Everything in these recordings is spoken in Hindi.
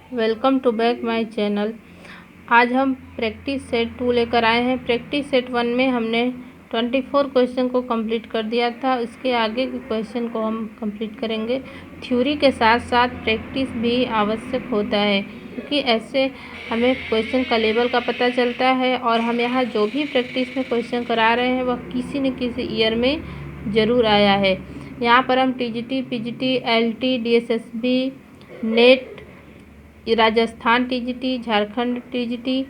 Welcome to back my channel. आज हम प्रैक्टिस सेट 2 लेकर आए हैं। प्रैक्टिस सेट 1 में हमने 24 क्वेश्चन को कंप्लीट कर दिया था। इसके आगे के क्वेश्चन को हम कंप्लीट करेंगे। थ्योरी के साथ साथ प्रैक्टिस भी आवश्यक होता है, क्योंकि ऐसे हमें क्वेश्चन का लेवल का पता चलता है और हम यहाँ जो भी प्रैक्टिस में क्वेश्चन करा रहे हैं वह किसी न किसी ईयर में ज़रूर आया है। यहाँ पर हम TGT, PGT, LT, DSSB, net, Rajasthan TGT, Jharkhand TGT,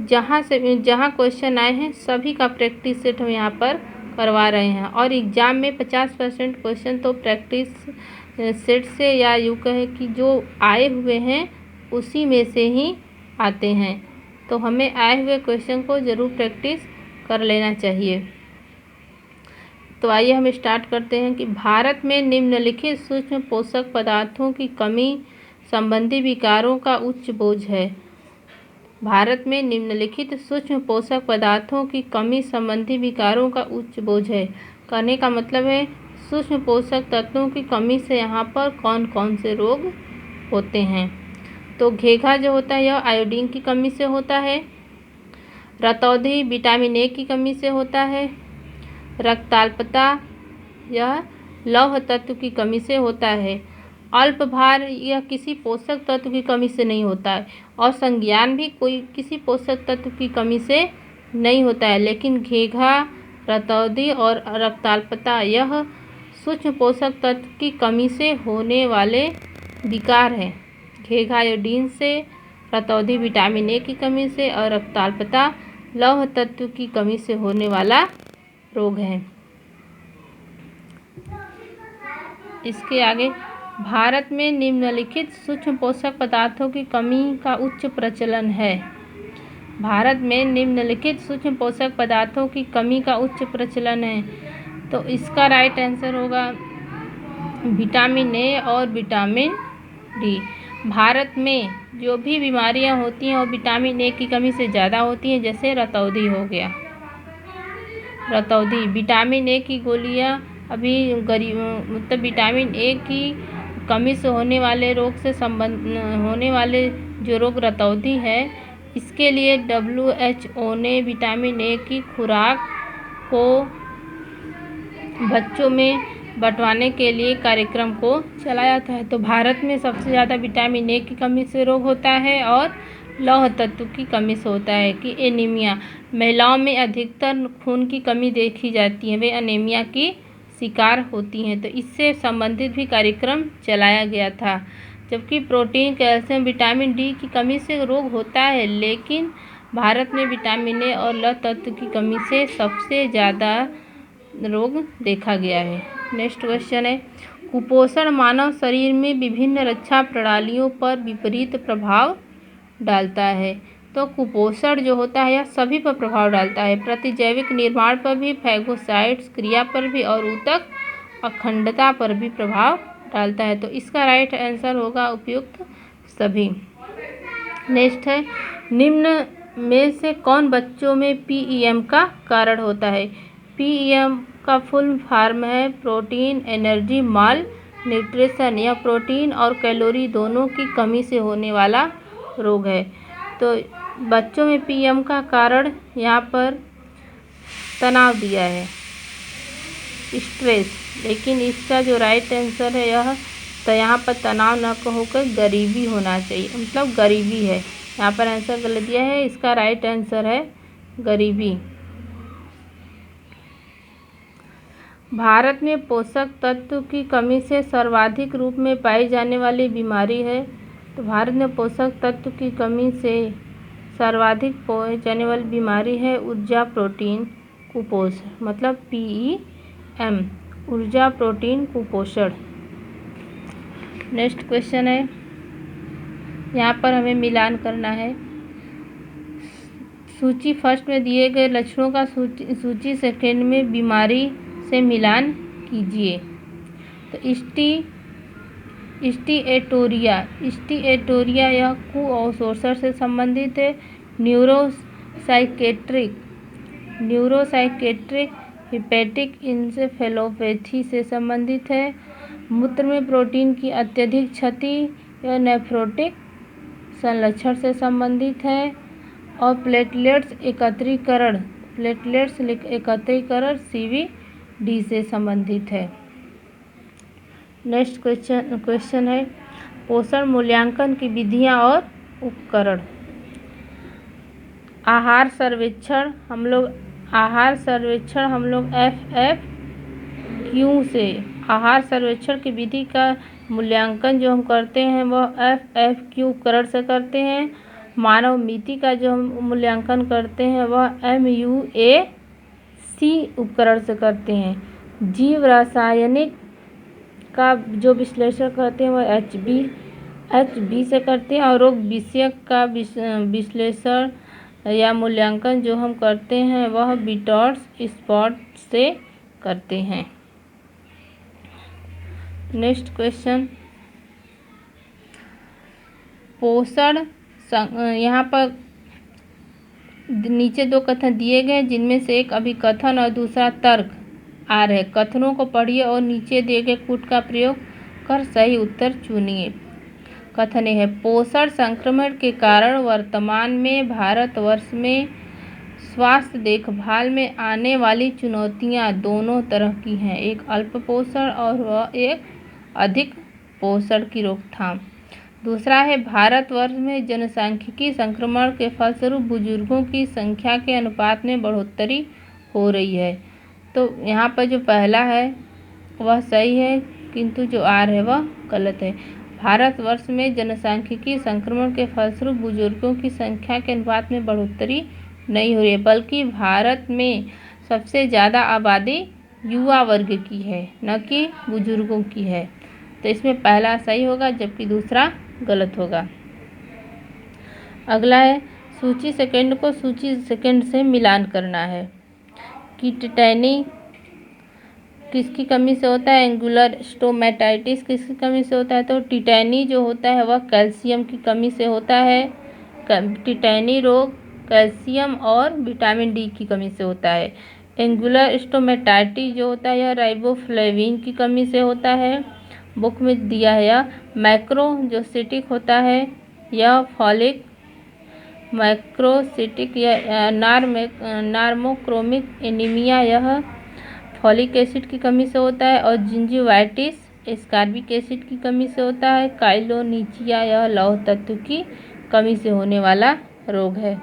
जहाँ क्वेश्चन आए हैं सभी का प्रैक्टिस सेट हम यहाँ पर करवा रहे हैं। और एग्ज़ाम में 50% क्वेश्चन तो प्रैक्टिस सेट से, या यूँ कहें कि जो आए हुए हैं उसी में से ही आते हैं। तो हमें आए हुए क्वेश्चन को ज़रूर प्रैक्टिस कर लेना चाहिए। तो आइए हम स्टार्ट करते हैं कि भारत में निम्नलिखित सूक्ष्म पोषक पदार्थों की कमी संबंधी विकारों का उच्च बोझ है। भारत में निम्नलिखित सूक्ष्म पोषक पदार्थों की कमी संबंधी विकारों का उच्च बोझ है। कहने का मतलब है सूक्ष्म पोषक तत्वों की कमी से यहाँ पर कौन कौन से रोग होते हैं। तो घेघा जो होता है यह आयोडीन की कमी से होता है। रतौंधी विटामिन ए की कमी से होता है। रक्ताल्पता यह लौह तत्व की कमी से होता है। अल्प भार यह किसी पोषक तत्व की कमी से नहीं होता है। और संज्ञान भी कोई किसी पोषक तत्व की कमी से नहीं होता है। लेकिन घेघा, रतौंधी और रक्ताल्पता यह सूक्ष्म पोषक तत्व की कमी से होने वाले विकार हैं। घेघा आयोडीन से, रतौंधी विटामिन ए की कमी से और रक्ताल्पता लौह तत्व की कमी से होने वाला रोग है। इसके आगे भारत में निम्नलिखित सूक्ष्म पोषक पदार्थों की कमी का उच्च प्रचलन है। भारत में निम्नलिखित सूक्ष्म पोषक पदार्थों की कमी का उच्च प्रचलन है। तो इसका राइट आंसर होगा विटामिन ए और विटामिन डी। भारत में जो भी बीमारियां होती हैं वो विटामिन ए की कमी से ज़्यादा होती हैं। जैसे रतौंधी हो गया, रतौंधी विटामिन ए की गोलियां अभी मतलब विटामिन ए की कमी से होने वाले रोग से होने वाले जो रोग रतौंधी है, इसके लिए WHO ने विटामिन ए की खुराक को बच्चों में बंटवाने के लिए कार्यक्रम को चलाया था। तो भारत में सबसे ज़्यादा विटामिन ए की कमी से रोग होता है और लौह तत्व की कमी से होता है कि एनीमिया। महिलाओं में अधिकतर खून की कमी देखी जाती है, वे एनीमिया की शिकार होती हैं। तो इससे संबंधित भी कार्यक्रम चलाया गया था। जबकि प्रोटीन, कैल्शियम, विटामिन डी की कमी से रोग होता है, लेकिन भारत में विटामिन ए और लौह तत्व की कमी से सबसे ज़्यादा रोग देखा गया है। नेक्स्ट क्वेश्चन है, कुपोषण मानव शरीर में विभिन्न रक्षा प्रणालियों पर विपरीत प्रभाव डालता है। तो कुपोषण जो होता है यह सभी पर प्रभाव डालता है। प्रतिजैविक निर्माण पर भी, फैगोसाइट्स क्रिया पर भी और ऊतक अखंडता पर भी प्रभाव डालता है। तो इसका राइट आंसर होगा उपयुक्त सभी। नेक्स्ट है, निम्न में से कौन बच्चों में PEM का कारण होता है। PEM का फुल फॉर्म है प्रोटीन एनर्जी माल न्यूट्रिशन। यह प्रोटीन और कैलोरी दोनों की कमी से होने वाला रोग है। तो बच्चों में PEM का कारण यहाँ पर तनाव दिया है, स्ट्रेस। लेकिन इसका जो राइट आंसर है यह, तो यहाँ पर तनाव न होकर गरीबी होना चाहिए, मतलब गरीबी है। यहाँ पर आंसर गलत दिया है, इसका राइट आंसर है गरीबी। भारत में पोषक तत्व की कमी से सर्वाधिक रूप में पाई जाने वाली बीमारी है। तो भारत में पोषक तत्व की कमी से सर्वाधिक पाई जाने वाली बीमारी है ऊर्जा प्रोटीन कुपोषण, मतलब PEM, ऊर्जा प्रोटीन कुपोषण। नेक्स्ट क्वेश्चन है, यहाँ पर हमें मिलान करना है। सूची फर्स्ट में दिए गए लक्षणों का सूची सेकेंड में बीमारी से मिलान कीजिए। तो स्टीएटोरिया यह कुअवशोषण से संबंधित है। न्यूरोसाइकेट्रिक हिपैटिक इंसेफेलोपैथी से संबंधित है। मूत्र में प्रोटीन की अत्यधिक क्षति यह नेफ्रोटिक संलक्षण से संबंधित है और प्लेटलेट्स एकत्रीकरण CVD से संबंधित है। नेक्स्ट क्वेश्चन है पोषण मूल्यांकन की विधियां और उपकरण। आहार सर्वेक्षण हम लोग FFQ से आहार सर्वेक्षण की विधि का मूल्यांकन जो हम करते हैं वह FFQ उपकरण से करते हैं। मानव मिति का जो हम मूल्यांकन करते हैं वह MUAC उपकरण से करते हैं। जीव रासायनिक का जो विश्लेषण करते हैं वह HB से करते हैं और रोग विषयक का विश्लेषण या मूल्यांकन जो हम करते हैं वह बीटॉट्स स्पॉट से करते हैं। नेक्स्ट क्वेश्चन पोषण यहाँ पर नीचे 2 कथन दिए गए जिनमें से एक अभिकथन और दूसरा तर्क आ रहे। कथनों को पढ़िए और नीचे दिए गए कूट का प्रयोग कर सही उत्तर चुनिए। कथन है पोषण संक्रमण के कारण वर्तमान में भारतवर्ष में स्वास्थ्य देखभाल में आने वाली चुनौतियां दोनों तरह की हैं, एक अल्प पोषण और वह एक अधिक पोषण की रोकथाम। दूसरा है भारतवर्ष में जनसांख्यिकी संक्रमण के फलस्वरूप बुजुर्गों की संख्या के अनुपात में बढ़ोतरी हो रही है। तो यहाँ पर जो पहला है वह सही है किंतु जो आर है वह गलत है। भारतवर्ष में जनसांख्यिकी संक्रमण के फलस्वरूप बुजुर्गों की संख्या के अनुपात में बढ़ोतरी नहीं हो रही है, बल्कि भारत में सबसे ज़्यादा आबादी युवा वर्ग की है न कि बुजुर्गों की है। तो इसमें पहला सही होगा जबकि दूसरा गलत होगा। अगला है सूची सेकंड को सूची सेकंड से मिलान करना है कि टिटैनी किसकी कमी से होता है, एंगुलर स्टोमेटाइटिस किसकी कमी से होता है। तो टिटैनी जो होता है वह कैल्शियम की कमी से होता है। टिटैनी रोग कैल्शियम और विटामिन डी की कमी से होता है। एंगुलर स्टोमेटाइटिस जो होता है यह राइबोफ्लेविन की कमी से होता है। बुक में दिया है यह मैक्रोसिटिक होता है, यह फॉलिक मैक्रोसिटिक या नार्मोक्रोमिक एनीमिया यह फॉलिक एसिड की कमी से होता है। और जिंजिवाइटिस एस्कॉर्बिक एसिड की कमी से होता है। काइलोनिचिया यह लौह तत्व की कमी से होने वाला रोग है।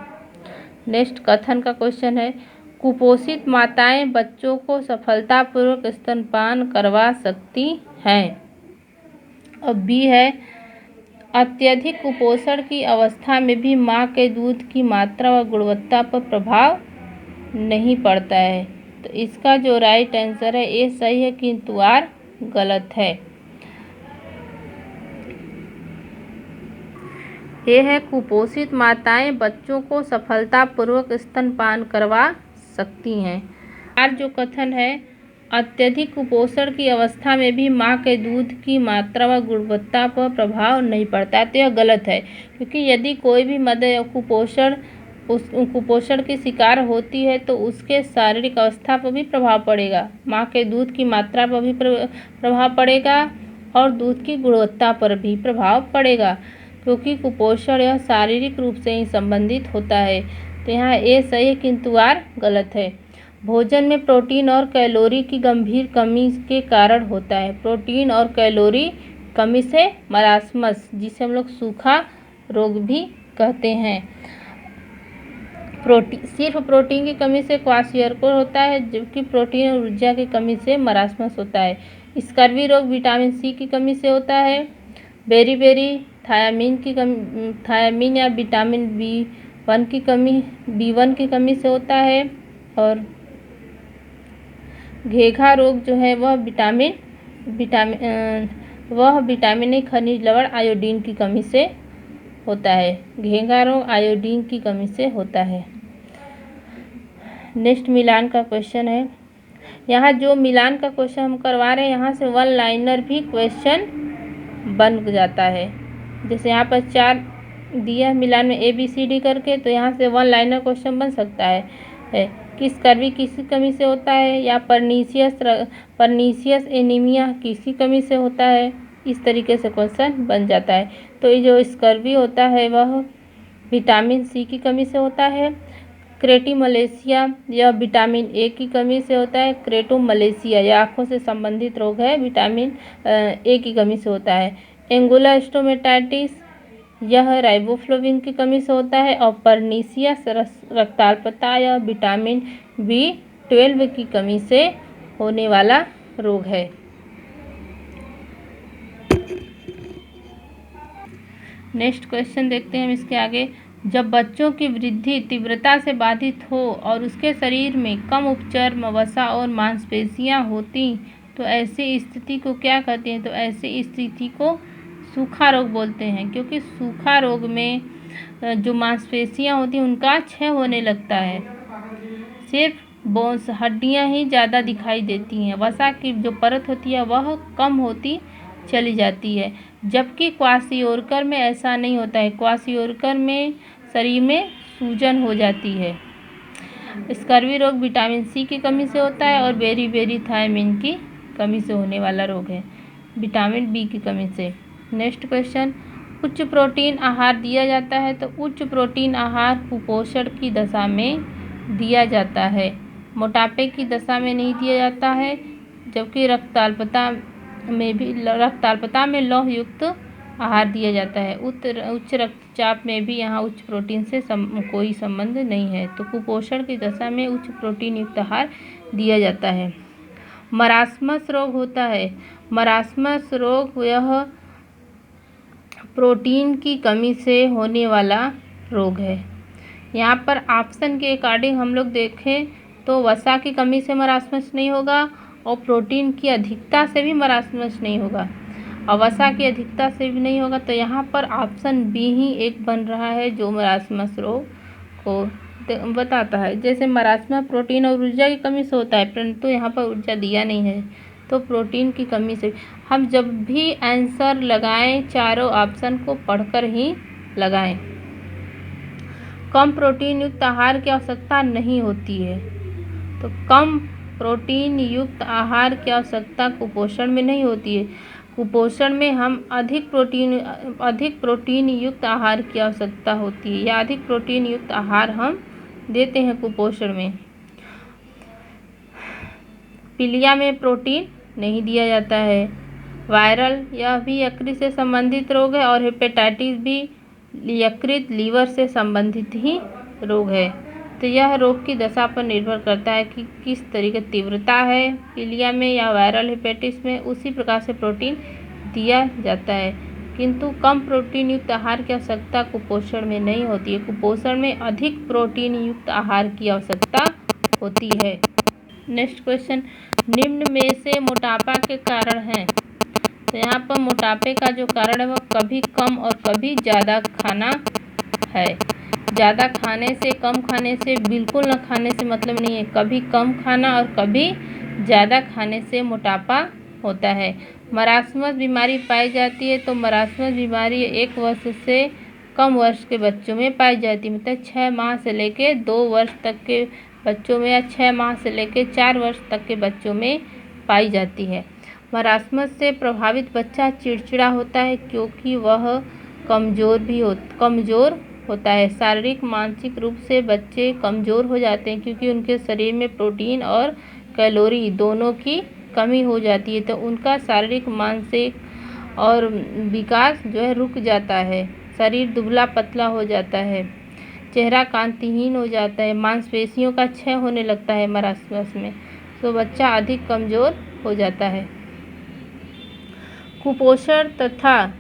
नेक्स्ट कथन का क्वेश्चन है कुपोषित माताएं बच्चों को सफलतापूर्वक स्तनपान करवा सकती हैं। और बी है अत्यधिक कुपोषण की अवस्था में भी मां के दूध की मात्रा व गुणवत्ता पर प्रभाव नहीं पड़ता है। तो इसका जो राइट आंसर है ए सही है किंतु आर गलत है। ये है कुपोषित माताएं बच्चों को सफलतापूर्वक स्तनपान करवा सकती हैं। आर जो कथन है अत्यधिक कुपोषण की अवस्था में भी मां के दूध की मात्रा व गुणवत्ता पर प्रभाव नहीं पड़ता है। तो यह गलत है क्योंकि यदि कोई भी मदर कुपोषण की शिकार होती है तो उसके शारीरिक अवस्था पर भी प्रभाव पड़ेगा, मां के दूध की मात्रा पर भी प्रभाव पड़ेगा और दूध की गुणवत्ता पर भी प्रभाव पड़ेगा क्योंकि कुपोषण यह शारीरिक रूप से ही संबंधित होता है। तो यहाँ ए सही है किंतु आर गलत है। भोजन में प्रोटीन और कैलोरी की गंभीर कमी के कारण होता है। प्रोटीन और कैलोरी कमी से मरासमस जिसे हम लोग सूखा रोग भी कहते हैं। सिर्फ प्रोटीन की कमी से क्वाशियरकोर होता है जबकि प्रोटीन और ऊर्जा की कमी से मरासमस होता है। स्कर्वी रोग विटामिन सी की कमी से होता है। बेरी थायामीन या विटामिन B1 की कमी से होता है। और घेघा रोग जो है वह विटामिन ए खनिज लवण आयोडीन की कमी से होता है। घेघा रोग आयोडीन की कमी से होता है। नेक्स्ट मिलान का क्वेश्चन है। यहाँ जो मिलान का क्वेश्चन हम करवा रहे हैं यहाँ से वन लाइनर भी क्वेश्चन बन जाता है। जैसे यहाँ पर 4 दिया मिलान में ABCD करके, तो यहाँ से वन लाइनर क्वेश्चन बन सकता है कि स्कर्वी किसकी कमी से होता है या परनीसियस एनीमिया किसकी कमी से होता है। इस तरीके से क्वेश्चन बन जाता है। तो ये जो स्कर्वी होता है वह विटामिन सी की कमी से होता है। क्रेटिमलेशिया यह विटामिन ए की कमी से होता है। क्रेटोमलेशिया यह आँखों से संबंधित रोग है, विटामिन ए की कमी से होता है। एंगुलास्टोमेटाइटिस यह राइबोफ्लाविन की कमी से होता है। और परनीसियस रक्ताल्पता यह विटामिन B12 की कमी से होने वाला रोग है। नेक्स्ट क्वेश्चन देखते हैं हम इसके आगे। जब बच्चों की वृद्धि तीव्रता से बाधित हो और उसके शरीर में कम उपचर्म, वसा और मांसपेशियां होती तो ऐसी स्थिति को क्या कहते हैं? तो ऐसी स्थिति को सूखा रोग बोलते हैं, क्योंकि सूखा रोग में जो मांसपेशियां होती हैं उनका क्षय होने लगता है, सिर्फ बोन्स हड्डियां ही ज़्यादा दिखाई देती हैं। वसा की जो परत होती है वह कम होती चली जाती है, जबकि क्वाशियोरकर में ऐसा नहीं होता है। क्वाशियोरकर में शरीर में सूजन हो जाती है। स्कर्वी रोग विटामिन सी की कमी से होता है और बेरीबेरीथायमिन की कमी से होने वाला रोग है, विटामिन बी की कमी से। नेक्स्ट क्वेश्चन, उच्च प्रोटीन आहार दिया जाता है। तो उच्च प्रोटीन आहार कुपोषण की दशा में दिया जाता है, मोटापे की दशा में नहीं दिया जाता है। जबकि रक्ताल्पता में लौह युक्त आहार दिया जाता है। उच्च रक्तचाप में भी यहाँ उच्च प्रोटीन से कोई संबंध नहीं है, तो कुपोषण की दशा में उच्च प्रोटीन युक्त आहार दिया जाता है। मरास्मस रोग होता है। मरास्मस रोग यह प्रोटीन की कमी से होने वाला रोग है। यहाँ पर ऑप्शन के अकॉर्डिंग हम लोग देखें तो वसा की कमी से मरास्मस नहीं होगा और प्रोटीन की अधिकता से भी मरास्मस नहीं होगा और वसा की अधिकता से भी नहीं होगा। तो यहाँ पर ऑप्शन बी ही एक बन रहा है जो मरास्मस रोग को बताता है। जैसे मरास्मस प्रोटीन और ऊर्जा की कमी से होता है, परंतु यहाँ पर ऊर्जा दिया नहीं है, तो प्रोटीन की कमी से। हम जब भी आंसर लगाएं चारों ऑप्शन को पढ़कर ही लगाएं। कम प्रोटीन युक्त आहार की आवश्यकता नहीं होती है, तो कम प्रोटीन युक्त आहार की आवश्यकता कुपोषण में नहीं होती है। कुपोषण में हम अधिक प्रोटीन युक्त आहार की आवश्यकता होती है, या अधिक प्रोटीन युक्त आहार हम देते हैं कुपोषण में। पीलिया में प्रोटीन नहीं दिया जाता है। वायरल यह भी यकृत से संबंधित रोग है और हेपेटाइटिस भी यकृत लीवर से संबंधित ही रोग है। तो यह रोग की दशा पर निर्भर करता है कि किस तरीके तीव्रता है पीलिया में या वायरल हेपेटाइटिस में, उसी प्रकार से प्रोटीन दिया जाता है। किंतु कम प्रोटीन युक्त आहार की आवश्यकता कुपोषण में नहीं होती है। कुपोषण में अधिक प्रोटीन युक्त आहार की आवश्यकता होती है। नेक्स्ट क्वेश्चन, निम्न में से मोटापा के कारण हैं। तो यहाँ पर मोटापे का जो कारण है वह कभी कम और कभी ज़्यादा खाना है। ज़्यादा खाने से, कम खाने से, बिल्कुल न खाने से मतलब नहीं है। कभी कम खाना और कभी ज़्यादा खाने से मोटापा होता है। मरास्मस बीमारी पाई जाती है। तो मरास्मस बीमारी 1 वर्ष से कम वर्ष के बच्चों में पाई जाती है, मतलब 6 माह से लेकर 2 वर्ष तक के बच्चों में या 6 माह से लेकर 4 वर्ष तक के बच्चों में पाई जाती है। मरास्मस से प्रभावित बच्चा चिड़चिड़ा होता है, क्योंकि वह कमज़ोर होता है। शारीरिक मानसिक रूप से बच्चे कमज़ोर हो जाते हैं, क्योंकि उनके शरीर में प्रोटीन और कैलोरी दोनों की कमी हो जाती है। तो उनका शारीरिक मानसिक और विकास जो है रुक जाता है। शरीर दुबला पतला हो जाता है, चेहरा कांतिहीन हो जाता है, मांसपेशियों का क्षय होने लगता है मरास्मस में, तो बच्चा अधिक कमज़ोर हो जाता है। कुपोषण तथा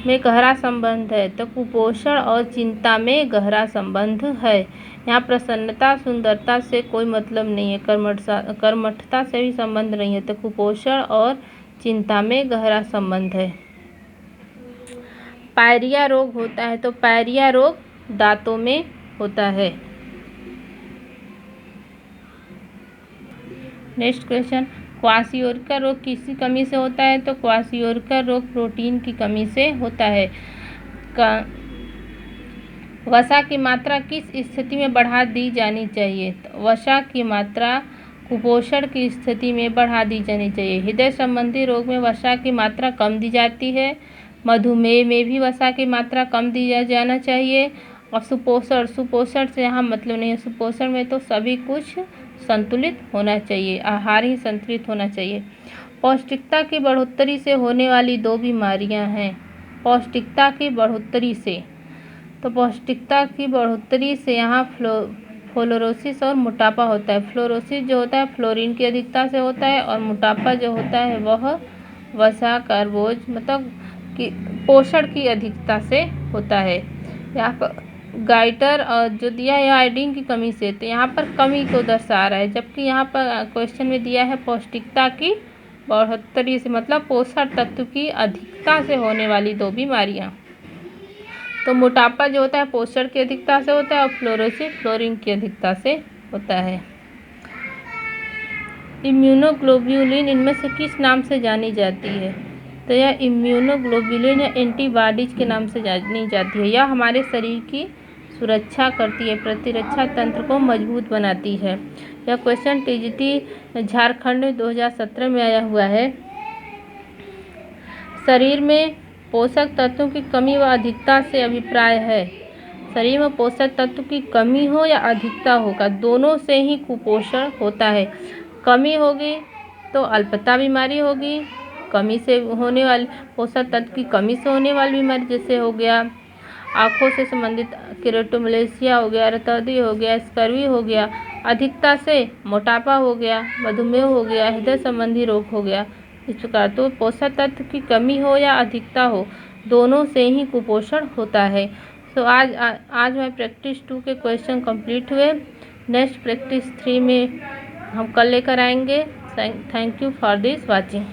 में गहरा संबंध है। तो कुपोषण और चिंता में गहरा संबंध है। यहाँ प्रसन्नता सुंदरता से कोई मतलब नहीं है, कर्मठता से भी संबंध नहीं है। तो कुपोषण और चिंता में गहरा संबंध है। पायरिया रोग होता है। तो पायरिया रोग दांतों में होता है। नेक्स्ट क्वेश्चन, क्वाशियोरकर रोग किसकी कमी से होता है। तो क्वाशियोरकर रोग प्रोटीन की कमी से होता है। वसा की मात्रा किस स्थिति में बढ़ा दी जानी चाहिए। तो वसा की मात्रा कुपोषण की स्थिति में बढ़ा दी जानी चाहिए। हृदय संबंधी रोग में वसा की मात्रा कम दी जाती है। मधुमेह में भी वसा की मात्रा कम दिया जाना चाहिए। और सुपोषण से यहाँ मतलब नहीं है, सुपोषण में तो सभी कुछ संतुलित होना चाहिए, आहार ही संतुलित होना चाहिए। पौष्टिकता की बढ़ोतरी से होने वाली 2 बीमारियां हैं। पौष्टिकता की बढ़ोतरी से, तो पौष्टिकता की बढ़ोतरी से यहाँ फ्लोरोसिस और मोटापा होता है। फ्लोरोसिस जो होता है फ्लोरीन की अधिकता से होता है, और मोटापा जो होता है वह वसा, कार्बोज मतलब कि पोषण की अधिकता से होता है। यहाँ पर गाइटर और जो दिया है आयोडीन की कमी से, तो यहाँ पर कमी को दर्शा रहा है, जबकि यहाँ पर क्वेश्चन में दिया है पौष्टिकता की बढ़ोतरी से, मतलब पोषण तत्व की अधिकता से होने वाली 2 बीमारियाँ। तो मोटापा जो होता है पोषण की अधिकता से होता है, और फ्लोरोसिस फ्लोरीन की अधिकता से होता है। इम्यूनोग्लोब्यूलिन इनमें से किस नाम से जानी जाती है? तो यह इम्यूनोग्लोब्यूलिन या एंटीबॉडीज के नाम से जानी जाती है। यह हमारे शरीर की सुरक्षा करती है, प्रतिरक्षा तंत्र को मजबूत बनाती है। यह क्वेश्चन टीजीटी झारखंड 2017 में आया हुआ है। शरीर में पोषक तत्वों की कमी व अधिकता से अभिप्राय है। शरीर में पोषक तत्व की कमी हो या अधिकता होगा, दोनों से ही कुपोषण होता है। कमी होगी तो अल्पता बीमारी होगी, कमी से होने वाली पोषक तत्व की कमी से होने वाली बीमारी जैसे हो गया आँखों से संबंधित केरेटोमलेशिया हो गया, रतौंधी हो गया, स्कर्वी हो गया। अधिकता से मोटापा हो गया, मधुमेह हो गया, हृदय संबंधी रोग हो गया। इस प्रकार तो पोषक तत्व की कमी हो या अधिकता हो, दोनों से ही कुपोषण होता है। तो आज हमारे प्रैक्टिस 2 के क्वेश्चन कंप्लीट हुए। नेक्स्ट प्रैक्टिस 3 में हम कल लेकर आएंगे। Thank you for this watching.